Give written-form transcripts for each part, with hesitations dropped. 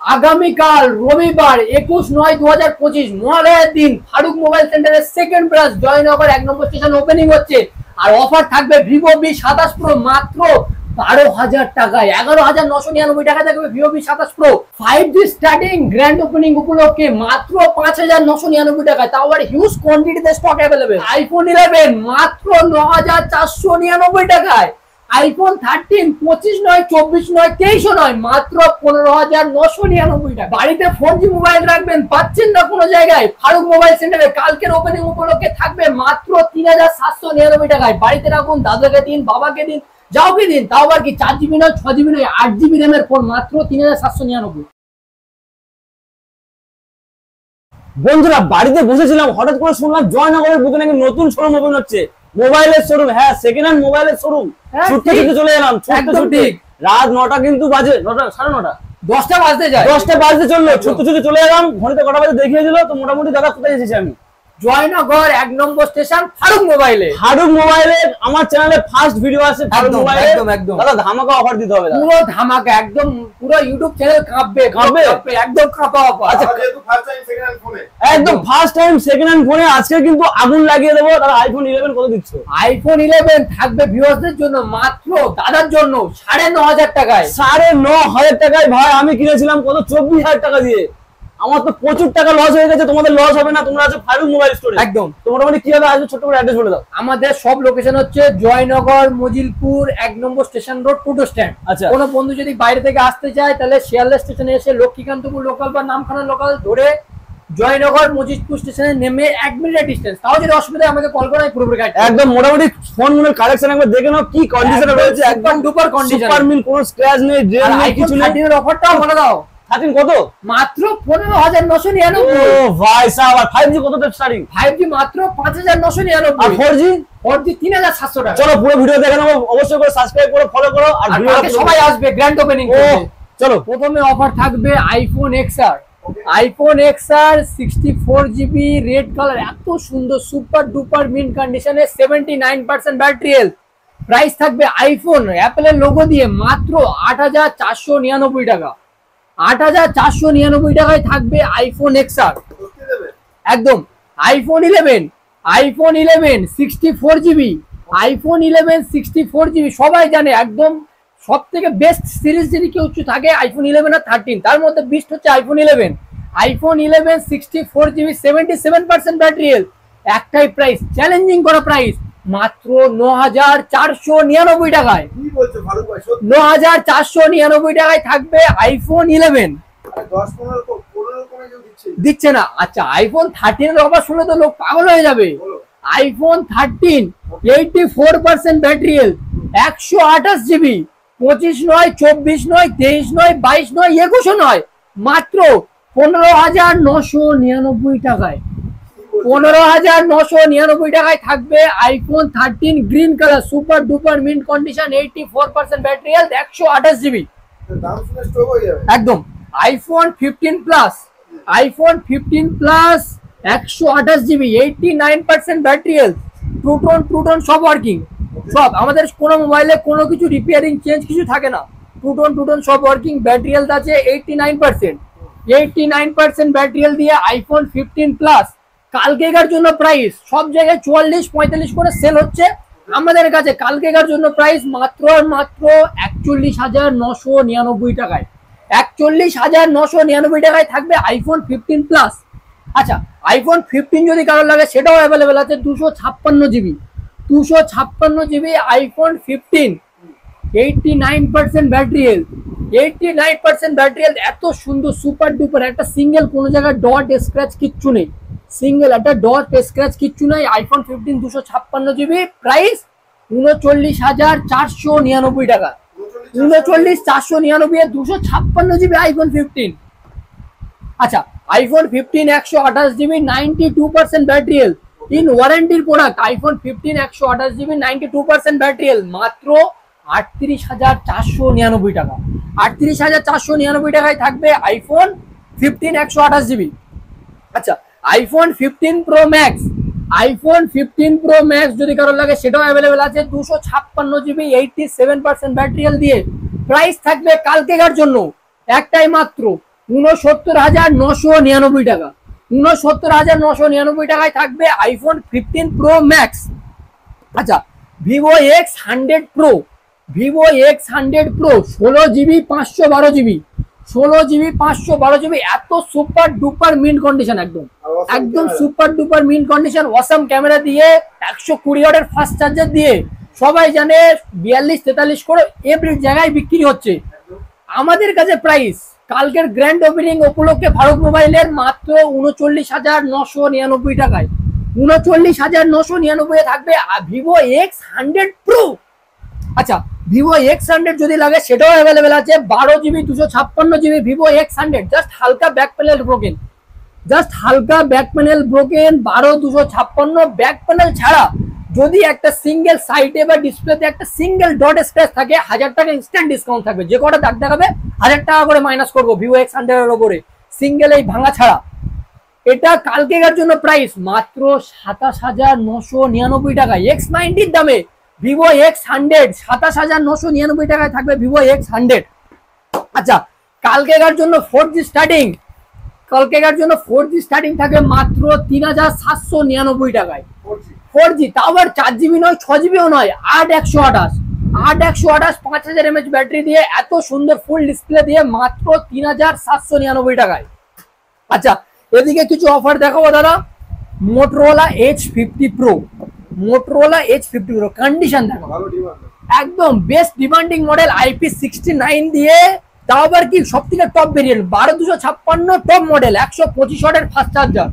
আগামীকাল রবিবার 21/9/2025 মহালয়ার দিন ফারুক মোবাইল সেন্টারের সেকেন্ড ব্রাঞ্চ জয়নগর 1 নম্বর স্টেশন ওপেনিং হচ্ছে। আর অফার থাকবে ভিভো V27 প্রো মাত্র 12,000 টাকায়, 11,999 টাকা থাকবে Vivo V27 pro 5G starting grand opening উপলক্ষে মাত্র 5,999 টাকায়, তাও আবার হিউজ কোয়ান্টিটিতে স্টক অ্যাভেলেবেল। আইফোন 11 মাত্র 9,499 টাকায়, আইফোন 13 25 নয় 24 নয় 23 নয় মাত্র 15,999 টাকা। বাড়িতে 4G মোবাইল রাখবেন পাচ্ছেন না কোনো জায়গায়, ফারুক মোবাইল সেন্টারে কালকের ওপেনিং উপলক্ষে থাকবে মাত্র 3,799 টাকায়। বাড়িতে রাখুন, দাদাকে দিন, বাবাকে দিন, যাওকে দিন, তাও আবার কি 4GB নয় 6GB নয় 8GB র্যামের ফোন মাত্র 3,799। বন্ধুরা বাড়িতে বসেছিলাম, হঠাৎ করে শুনলাম জয়নগরের বুকে নাকি নতুন শোরুম ওপেন হচ্ছে, মোবাইলের শোরুম। হ্যাঁ, সেকেন্ড হ্যান্ড মোবাইলের শোরুম। ছুটতে ছুটতে চলে এলাম, ঠিক রাত 9টা কিন্তু বাজে, 9টা 9:30 10টা বাজতে যায়, 10টা বাজতে চললো। ছুটতে ছুটতে চলে এলাম, ঘড়িতে কটা বাজে দেখিয়ে দিল। তো মোটামুটি দাদা কোথায় এসেছি আমি? জয়নগর 1 নম্বর স্টেশন ফারুক মোবাইলে। ফারুক মোবাইলে আমার চ্যানেলে ফার্স্ট ভিডিও আছে ফারুক মোবাইলে। একদম দাদা ধামাকা অফার দিতে হবে, পুরো ধামাকা, একদম পুরো ইউটিউব চ্যানেল কাঁপবে, একদম কাঁপা অফার। আচ্ছা, একদম ফার্স্ট টাইম সেকেন্ড হ্যান্ড ফোনে আজকে কিন্তু আগুন লাগিয়ে দেবো। দাদা আইফোন 11 কত দিচ্ছ? আইফোন 11 থাকবে ভিউয়ারদের জন্য মাত্র দাদার জন্য 9,500 টাকায়। 9,500 টাকায় ভাই আমি কিনেছিলাম কত 24,000 টাকা দিয়ে। আমার তো প্রচুর টাকা লস হয়ে গেছে, তোমাদের লস হবে না, তোমরা আছে ফারুক মোবাইল স্টোরে। একদম। তো মোটামুটি কি হবে আসবে, ছোট করে অ্যাড্রেস বলে দাও। আমাদের সব লোকেশন হচ্ছে জয়নগর মজিলপুর 1 নম্বর স্টেশন রোড টোটো স্ট্যান্ড। আচ্ছা, কোনো বন্ধু যদি বাইরে থেকে আসতে চায় তাহলে শিয়ালদা স্টেশনে এসে লক্ষ্মীকান্তপুর লোকাল বা নামখানা লোকাল ধরে জয়নগর মজিলপুর স্টেশনে নেমে 1 মিনিটের ডিসটেন্স। তাও যদি অসুবিধা আমাকে কল করে পুরোপুরি গাইড। একদম মোটামুটি ফোনগুলোর কালেকশন একবার দেখে নাও কি কন্ডিশনে রয়েছে, একদম সুপার কন্ডিশন, সুপার মিল, কোনো স্ক্র্যাচ নেই, ড্রেন নেই, কিছু নেই। 13 এর অফারটাও বলে দাও। 13 কত? মাত্র 15,999। ও ভাই সাহেব, আর 5G কত থেকে স্টার্টিং? 5G মাত্র 5,999। আর 4G? 4G 3,700 টাকা। চলো পুরো ভিডিও দেখে নাও, অবশ্যই করে সাবস্ক্রাইব করো, ফলো করো। আর কালকে সবাই আসবে গ্র্যান্ড ওপেনিং করতে। চলো প্রথমে অফার থাকবে iPhone XR। IPhone XR 64GB red colour, এত সুন্দর সুপার ডুপার মিন্ট কন্ডিশনে 79% ব্যাটারি হেলথ। প্রাইস থাকবে আইফোন অ্যাপলের লোগো দিয়ে মাত্র 8,499 টাকা। 8,499 টাকায় থাকবে আইফোন XR। একদম। আইফোন 11 64GB, আইফোন 11 64GB সবাই জানে, একদম সব থেকে বেস্ট সিরিজ যদি কেউ থাকে আইফোন 11 আর 13, তার মধ্যে বেস্ট হচ্ছে iPhone 11। IPhone 11 64GB 77% battery health. একটাই প্রাইস, চ্যালেঞ্জিং করা প্রাইস, মাত্র 9,499 টাকায়। 9,499 টাকায় থাকবে আইফোন 11। দিচ্ছে না? আচ্ছা, আইফোন 13 এর অফার শুনে তো লোক পাগল হয়ে যাবে। আইফোন 13 84% ব্যাটারি হেলথ, 128GB, 25 নয় 24 নয় 23 নয় 22 নয় 21 নয় মাত্র 15,999 টাকায়। 15,999 টাকায় থাকবে iPhone 13 green colour super duper mint condition 84% battery health, 128GB। একদম। IPhone 15 plus, iPhone 15 plus 128GB 89% battery health, True Tone সব ওয়ার্কিং। সব আমাদের কোনো মোবাইলে কোনো কিছু রিপেয়ারিং চেঞ্জ কিছু থাকে না, ট্রুটন সব ওয়ার্কিং। ব্যাটারি হেলথ আছে 89% ব্যাটারি হেলথ দিয়ে আইফোন 15 প্লাস। কালকেকার জন্য প্রাইস সব জায়গায় 44-45 করে সেল হচ্ছে, আমাদের কাছে কালকেকার জন্য প্রাইস মাত্র 41,999 টাকায়। 41,999 টাকায় থাকবে আইফোন 15 প্লাস। আচ্ছা, আইফোন 15 যদি কারোর লাগে সেটাও অ্যাভেলেবেল আছে, 256GB iPhone 15, 89% battery health, 89% battery health. এত সুন্দর সুপার ডুপার, একটা সিঙ্গেল কোনো জায়গায় ডট স্ক্র্যাচ কিচ্ছু নেই, সিঙ্গেল একটা ডট স্ক্র্যাচ কিচ্ছু নেই। আইফোন 15 256GB, প্রাইস 39,499 টাকা। 39,499 256GB আইফোন 15। আচ্ছা, iPhone 15 128GB 92% battery health, in ওয়ারেন্টির product. IPhone 15 128GB 92% battery health, মাত্র 38,499 টাকা। 38,499 টাকায় থাকবে আইফোন 15 128GB। আচ্ছা, iPhone 15 pro max, iPhone 15 pro max যদি কারোর লাগে সেটাও অ্যাভেলেবেল আছে, 256GB 87% ব্যাটারি হেলথ দিয়ে। প্রাইস থাকবে কালকেকার জন্য একটাই মাত্র 69,999 টাকা। 69,999 টাকায় থাকবে আইফোন 15 প্রো ম্যাক্স। আচ্ছা, Vivo X100 pro, Vivo X100 pro 16GB 512GB, 16GB 512GB, এত সুপার ডুপার মিন্ট কন্ডিশন, একদম super duper mint condition, awesome camera দিয়ে 120 ওয়াটের ফাস্ট চার্জার দিয়ে, সবাই জানে 42-43 করে এভরি জায়গায় বিক্রি হচ্ছে। আমাদের কাছে প্রাইস কালকের গ্র্যান্ড ওপেনিং উপলক্ষে ফারুক মোবাইলের মাত্র 39,999 টাকায়, 39,999 থাকবে ভিভো X100 প্রো। আচ্ছা, ভিভো X100 যদি লাগে সেটাও অ্যাভেলেবেল আছে, 12GB 256GB Vivo X100, just হালকা ব্যাক প্যানেল ব্রোকেন, জাস্ট হালকা back panel broken, 12/256 back panel ছাড়া যদি একটা সিঙ্গেল সাইডে বা ডিসপ্লেতে একটা সিঙ্গেল ডট স্ক্র্যাচ থাকে 1000 টাকা ইনস্ট্যান্ট ডিসকাউন্ট থাকবে। যে কটা দাগ দেখাবে 1000 টাকা করে মাইনাস করবো ভিভো X100 এর উপরে, সিঙ্গেল এই ভাঙা ছাড়া। এটা কালকেকার জন্য প্রাইস মাত্র 27,999 টাকা। X90 দামে ভিভো X100 27,999 টাকায় থাকবে ভিভো X100। আচ্ছা, কালকেকার জন্য 4G স্টার্টিং, কালকেকার জন্য 4G স্টার্টিং থাকবে মাত্র 3,799 টাকায়। 4G তাও আবার 4GB নয়, 6GBও নয়, 8/128, 8/128 5000 mAh ব্যাটারি দিয়ে এত সুন্দর ফুল ডিসপ্লে দিয়ে মাত্র 3,799 টাকায়। আচ্ছা, এদিকে কিছু অফার দেখাবো দাদা। Motorola H50 pro, Motorola H50 pro condition দেখো, একদম বেস্ট ডিমান্ডিং মডেল, IP69 দিয়ে, তাও আবার কি সব থেকে টপ ভেরিয়েন্ট, 12/256 টপ মডেল, 125 ওয়াটের ফাস্ট চার্জার,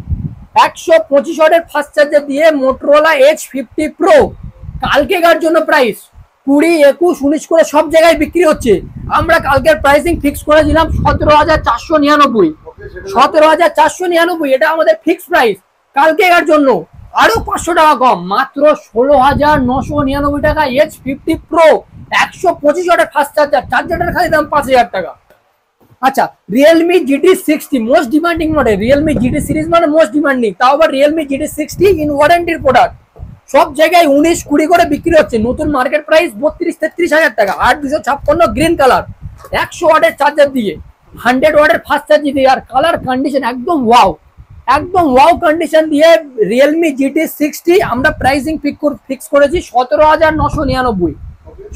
125 ওয়াটের ফাস্ট চার্জার দিয়ে মোটরোলা H50 প্রো। কালকেকার জন্য প্রাইস 20, 21, 19 করে সব জায়গায় বিক্রি হচ্ছে। আমরা কালকের প্রাইসিং ফিক্স করেছিলাম 17,499, 17,499, এটা আমাদের ফিক্স প্রাইস। কালকেকার জন্য আরো 500 টাকা কম, মাত্র 16,999 টাকা H50 প্রো, 125 ওয়াটের ফাস্ট চার্জার, চার্জারটার খালি দাম 5,000 টাকা। আচ্ছা, Realme GT60 most demanding model, Realme GT series মানে মোস্ট ডিমান্ডিং, তাও আবার রিয়েলমি GT60 ইন ওয়ারেন্টির প্রোডাক্ট, সব জায়গায় 19-20 করে বিক্রি হচ্ছে। নতুন মার্কেট প্রাইস 32-33 হাজার টাকা। 8/256 গ্রিন কালার, 100 ওয়াটের চার্জার দিয়ে, 100 ওয়াটের ফাস্ট চার্জার দিয়ে, আর কালার কন্ডিশন একদম ওয়াও, একদম ওয়াও কন্ডিশন দিয়ে রিয়েলমি GT60 আমরা প্রাইসিং ফিক্স করেছি 17,999,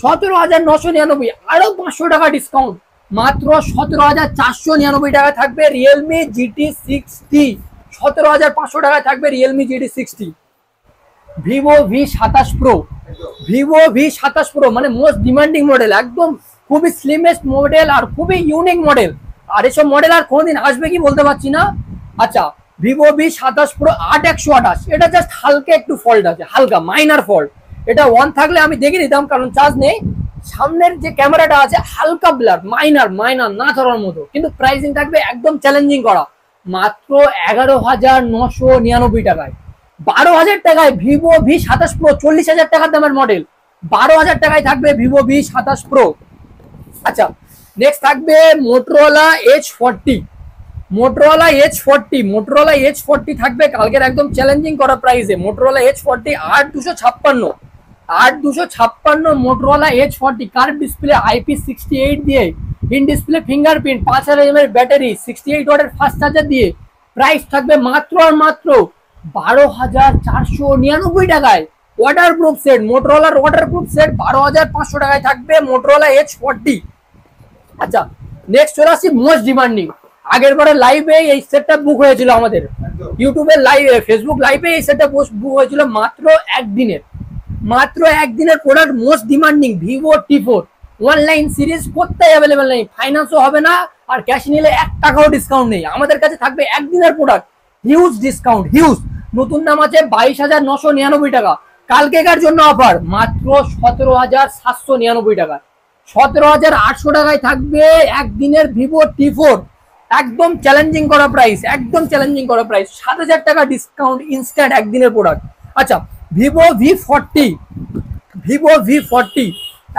17,999, আরো 500 টাকা ডিসকাউন্ট, মাত্র 17,499 টাকা থাকবে রিয়েলমি GT60, 17,500 টাকায় থাকবে Realme GT60। Vivo V27 pro, Vivo V27 pro মানে মোস্ট ডিমান্ডিং মডেল, একদম খুবই স্লিমেস্ট মডেল আর খুবই ইউনিক মডেল, আর এসব মডেল আর কোনদিন আসবে কি বলতে পারছি না। আচ্ছা, ভিভো V27 প্রো 8/128, এটা জাস্ট হালকা একটু ফল্ট আছে, হালকা মাইনার ফল্ট, এটা অন থাকলে আমি দেখে নিতাম কারণ চার্জ নেই। সামনের যে ক্যামেরাটা আছে হালকা ব্লার, মাইনার না ধরার মতো, কিন্তু প্রাইসিং থাকবে একদম চ্যালেঞ্জিং করা, মাত্র 11,999 টাকায়। 12,000 টাকায় ভিভো V27 প্রো, 40,000 টাকার দামের মডেল, 12,000 টাকায় থাকবে ভিভো V27 প্রো। আচ্ছা, নেক্সট থাকবে Motorola H40, Motorola H40, Motorola H40 থাকবে কালকের একদম চ্যালেঞ্জিং করা প্রাইসে, Motorola H40 8/256, 8/256 Motorola H40 curve display, IP68 দিয়ে, in display fingerprint, 5000 mAh battery, 68 ওয়াটের ফাস্ট চার্জার দিয়ে, প্রাইস থাকবে মাত্র আর মাত্র 12,499 টাকায়। ওয়াটারপ্রুফ সেট, মোটরোলার ওয়াটারপ্রুফ সেট 12,500 টাকায় থাকবে মোটরোলা H40। আচ্ছা, নেক্সট চলে আসছি মোস্ট ডিমান্ডিং, আগের বারে লাইভে এই সেটটা বুক হয়েছিল, আমাদের ইউটিউবের লাইভে, ফেসবুক লাইভে এই সেটটা বুক হয়েছিল মাত্র একদিনের, মাত্র একদিনের product, most demanding Vivo T4 online series, কোথায় অ্যাভেলেবেল নেই, ফাইন্যান্সও হবে না, আর ক্যাশ নিলে 1 টাকাও ডিসকাউন্ট নেই। আমাদের কাছে থাকবে একদিনের প্রোডাক্ট, হিউজ ডিসকাউন্ট, হিউজ। নতুন দাম আছে 22,999 টাকা। কালকেকার জন্য অফার মাত্র 17,799 টাকা, 17,800 টাকায় থাকবে একদিনের ভিভো T4, একদম চ্যালেঞ্জিং করা প্রাইস, একদম চ্যালেঞ্জিং করা প্রাইস, 7,000 টাকা ডিসকাউন্ট ইনস্ট্যান্ট একদিনের প্রোডাক্ট। আচ্ছা, ভিভো V40, ভিভো V40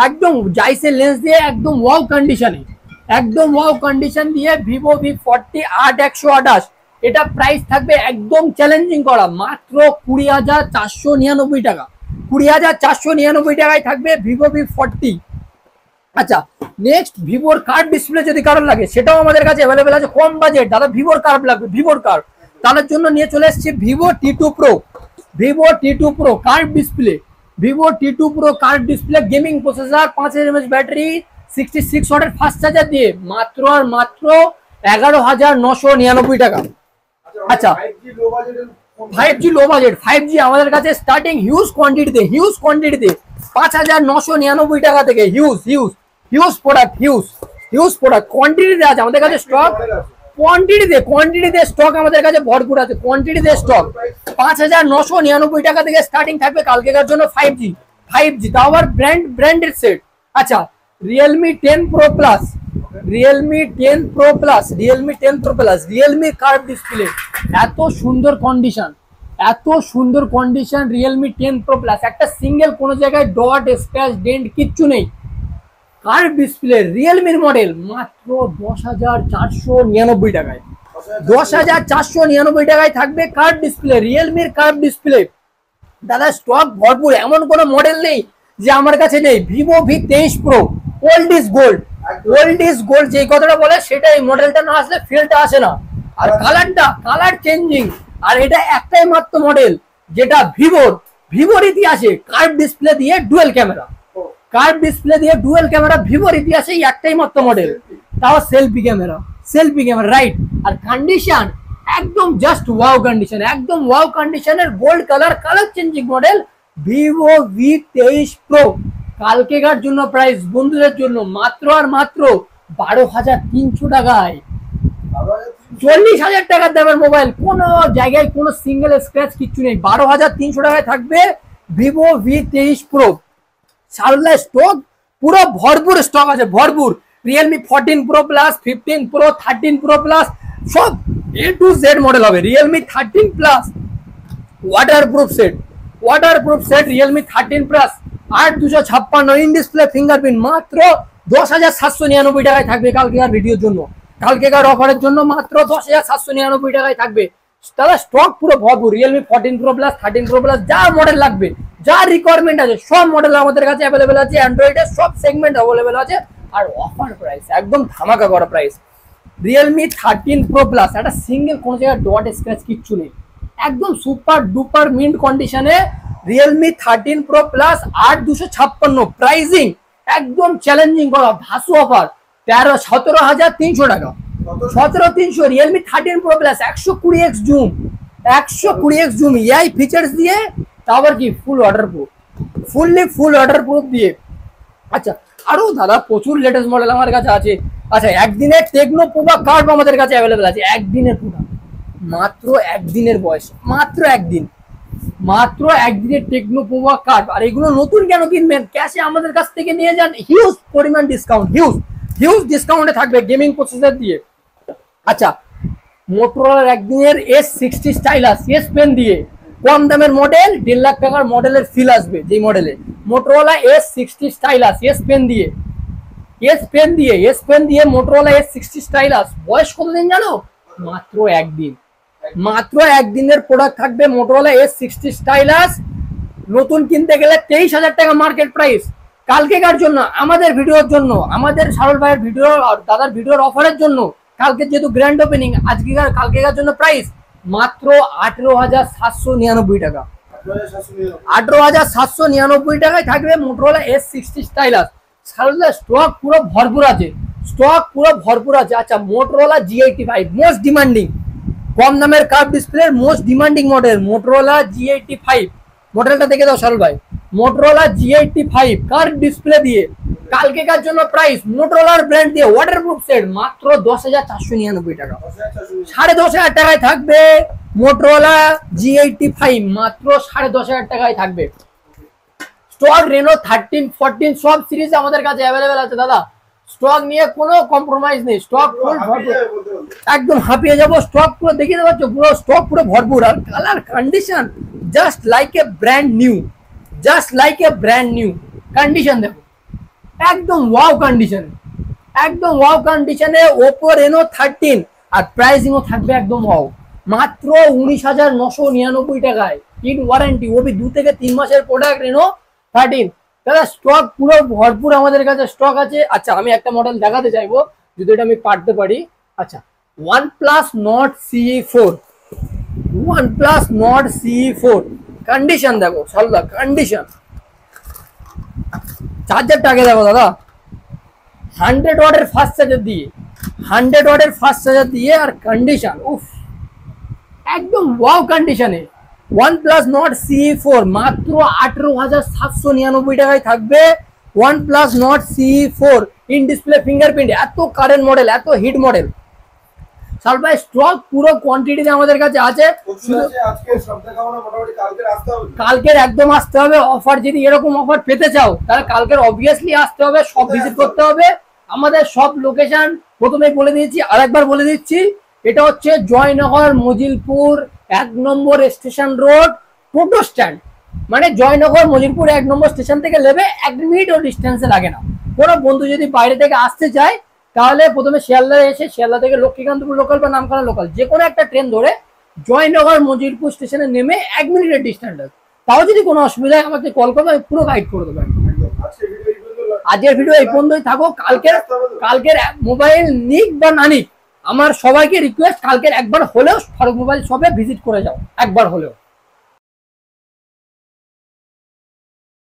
একদম জাইসে লেন্স দিয়ে একদম ওয়াও কন্ডিশনে, একদম ওয়াও কন্ডিশন দিয়ে ভিভো V40 8/128, এটা প্রাইস থাকবে একদম চ্যালেঞ্জিং করা মাত্র 20,499 টাকা, 20,499 টাকায় থাকবে ভিভো V40। আচ্ছা, নেক্সট ভিভোর কার্ভ ডিসপ্লে যদি কারোর লাগে সেটাও আমাদের কাছে অ্যাভেলেবেল আছে। কম বাজেট দাদা, ভিভোর কার্ভ লাগবে, ভিভোর কার্ভ, তার জন্য নিয়ে চলে এসেছি Vivo T2 Pro। Vivo T2 Pro curve display, Vivo T2 Pro curve display, gaming processor, 5000 mAh battery, 66 ওয়াটের ফাস্ট চার্জার দিয়ে মাত্র আর মাত্র 11,999 টাকা। আচ্ছা, 5G লো বাজেট, 5G আমাদের কাছে স্টার্টিং হিউজ কোয়ান্টিটিতে 5,999 টাকা থেকে হিউজ প্রোডাক্ট কোয়ান্টিটিতে আছে আমাদের কাছে স্টক। কোয়ান্টিটিতে স্টক আমাদের কাছে ভরপুর আছে, কোয়ান্টিটিতে স্টক। 5,999 টাকা থেকে স্টার্টিং থাকবে কালকেকার জন্য 5G তাও আবার ব্র্যান্ডেড সেট। আচ্ছা, Realme 10 Pro Plus, Realme 10 Pro Plus, Realme curve display, এত সুন্দর কন্ডিশন Realme 10 Pro Plus, একটা সিঙ্গেল কোনো জায়গায় ডট স্ক্র্যাচ ডেন্ট কিচ্ছু নেই। কার্ভ ডিসপ্লে রিয়েলমির মডেল মাত্র 10,499 টাকায়, 10,499 টাকায় থাকবে কার্ভ ডিসপ্লে, রিয়েলমির কার্ভ ডিসপ্লে। দাদা স্টক ভরপুর, এমন কোনো মডেল নেই যে আমার কাছে নেই। Vivo V23 Pro, old is gold যে কথাটা বলে সেটাই, মডেলটা না আসলে ফিলটা আসে না। আর কালার চেঞ্জিং, আর এটা একটাই মাত্র মডেল যেটা ভিভোর ইতিহাসে কার্ভ ডিসপ্লে দিয়ে ডুয়েল ক্যামেরা, ভিভোর ইতিহাসে একটাই মাত্র মডেল, তাও সেলফি ক্যামেরা রাইট। আর কন্ডিশন একদম জাস্ট ওয়াও কন্ডিশনের gold colour changing model Vivo V23 Pro। কালকেকার জন্য প্রাইস বন্ধুদের জন্য মাত্র আর মাত্র 12,300 টাকায়, 40,000 টাকার দামের মোবাইল, কোনো জায়গায় কোনো সিঙ্গেল স্ক্র্যাচ কিচ্ছু নেই। 12,300 টাকায় থাকবে Vivo V23 Pro। Sarala stock পুরো ভরপুর স্টক আছে, ভরপুর। Realme 14 Pro Plus, 15 Pro, 13 Pro Plus সব A to Z মডেল হবে। Realme 13 Plus waterproof set Realme 13 Plus 8,256 in display fingerprint, মাত্র 10,799 টাকায় থাকবে কালকেকার ভিডিওর জন্য, কালকেকার অফারের জন্য মাত্র 10,799 টাকায় থাকবে। তাহলে স্টক পুরো ভরপুর। Realme 14 Pro Plus, 13 Pro Plus যা মডেল লাগবে, যা রিকোয়ারমেন্ট আছে সব মডেল আমাদের কাছে অ্যাভেলেবেল আছে। অ্যান্ড্রয়েডের সব সেগমেন্ট অ্যাভেলেবেল আছে, আর অফার প্রাইস একদম ধামাকা করা প্রাইস। Realme 13 Pro Plus একটা সিঙ্গেল কোনো জায়গায় ডট স্ক্র্যাচ কিচ্ছু নেই, একদম সুপার ডুপার মিন্ট কন্ডিশনে Realme 13 Pro Plus 8,256 প্রাইসিং একদম চ্যালেঞ্জিং করা ভাসু অফার 17,300 টাকা, 17,300 Realme 13 Pro Plus 120x zoom AI features দিয়ে, তারপর কি ফুল ওয়াটারপ্রুফ দিয়ে। আচ্ছা, আরো দাদা প্রচুর লেটেস্ট মডেল আমার কাছে আছে। আচ্ছা, একদিনের টেকনো পোভা কার্ভ আমাদের কাছে অ্যাভেলেবেল আছে, একদিনের প্রোডাক্ট, মাত্র একদিনের বয়স, মাত্র একদিনের টেকনো পোভা কার্ভ। আর এগুলো নতুন কেন কিনবেন, ক্যাশে আমাদের কাছ থেকে নিয়ে যান, হিউজ পরিমাণ ডিসকাউন্ট, হিউজ ডিসকাউন্টে থাকবে গেমিং প্রসেসর দিয়ে। আচ্ছা, মোটরোলার একদিনের S60 স্টাইলাস S পেন দিয়ে, কম দামের মডেল, 1.5 লাখ টাকার মডেলের ফিল আসবে যেই মডেলে, Motorola S60 stylus S pen দিয়ে মোটরোলা S60 স্টাইলাস। বয়স কতদিন জানো? মাত্র একদিনের প্রোডাক্ট থাকবে মোটরোলা S60 স্টাইলাস। নতুন কিনতে গেলে 23,000 টাকা মার্কেট প্রাইস। কালকেকার জন্য আমাদের ভিডিওর জন্য, আমাদের সারল ভাইয়ের ভিডিও আর দাদার ভিডিওর অফারের জন্য, কালকে যেহেতু গ্র্যান্ড ওপেনিং, কালকেকার জন্য প্রাইস মাত্র 18,799 টাকা, 18,799 টাকায় থাকবে মোটরোলা S60 স্টাইলাস। স্টক পুরো ভরপুর আছে, আচ্ছা, মোটরোলা G85 মোস্ট ডিমান্ডিং, কম দামের কার্ভ ডিসপ্লের most demanding model Motorola G85। মডেলটা দেখে দাও সরল ভাই, মোটরোলা G85 কার্ভ ডিসপ্লে দিয়ে, কালকেকার জন্য প্রাইস মোটরোলার ব্র্যান্ড দিয়ে ওয়াটারপ্রুফ সেট মাত্র 10,499 টাকা, 10,500 টাকায় থাকবে মোটরোলা G85, মাত্র 10,500 টাকায় থাকবে। স্টক রেনো 13, 14 সব সিরিজ আমাদের কাছে অ্যাভেলেবেল আছে দাদা, স্টক নিয়ে কোনো কম্প্রোমাইজ নেই, স্টক ফুল ভরপুর, একদম হাঁপিয়ে যাবো। স্টক পুরো দেখিয়ে দেওয়া হচ্ছে, পুরো স্টক পুরো ভরপুর, আর colour condition just like a brand new, condition দেখো একদম ওয়াও কন্ডিশনে ওপো রেনো 13, আর প্রাইসিংও থাকবে একদম ওয়াও, মাত্র 19,999 টাকায়, ইন ওয়ারেন্টি, ওবি 2 থেকে 3 মাসের প্রোডাক্ট রেনো 13। দাদা স্টক পুরো ভরপুর আমাদের কাছে স্টক আছে। আচ্ছা আমি একটা মডেল দেখাতে চাইবো যদি এটা আমি পারতে পারি। আচ্ছা OnePlus Nord CE4, OnePlus Nord CE4 condition দেখো, সল্লা কন্ডিশন। চার্জারটা আগে দেখো দাদা, 100 ওয়াটের ফাস্ট চার্জার দিয়ে, 100 ওয়াটের ফাস্ট চার্জার দিয়ে, আর কন্ডিশন উফ একদম ওয়াও কন্ডিশনে। OnePlus Nord CE4 মাত্র 18,799 টাকায় থাকবে। OnePlus Nord CE4 in display fingerprint, এত কারেন্ট মডেল, এত হিট মডেল। সাল ভাই স্টক পুরো কোয়ান্টিটিতে আমাদের কাছে আছে। কালকের একদম আসতে হবে। অফার যদি এরকম অফার পেতে চাও তাহলে কালকের অবভিয়াসলি আসতে হবে, সব ভিজিট করতে হবে। আমাদের সব লোকেশন প্রথমেই বলে দিয়েছি, আরেকবার বলে দিচ্ছি। এটা হচ্ছে জয়নগর মজিলপুর 1 নম্বর স্টেশন রোড টোটো স্ট্যান্ড, মানে জয়নগর মজিলপুর 1 নম্বর স্টেশন থেকে নেবে 1 মিনিটও ডিস্টেন্সে লাগে না। কোনো বন্ধু যদি বাইরে থেকে আসতে চায় তাহলে প্রথমে শিয়ালদা এসে শিয়ালদা থেকে লক্ষ্মীকান্তপুর লোকাল বা নামখানা লোকাল যে কোনো একটা ট্রেন ধরে জয়নগর মজিলপুর স্টেশনে নেমে 1 মিনিটের ডিস্টেন্স। তাও যদি কোনো অসুবিধা হয় আমাকে কল করবে, আমি পুরো গাইড করে দেবো। আজকের ভিডিও এই পর্যন্তই থাকো। কালকের মোবাইল নিক বা না নিক, আমার সবাইকে রিকোয়েস্ট কালকের একবার হলেও ফারুক মোবাইল শপে ভিজিট করে যাও, একবার হলেও।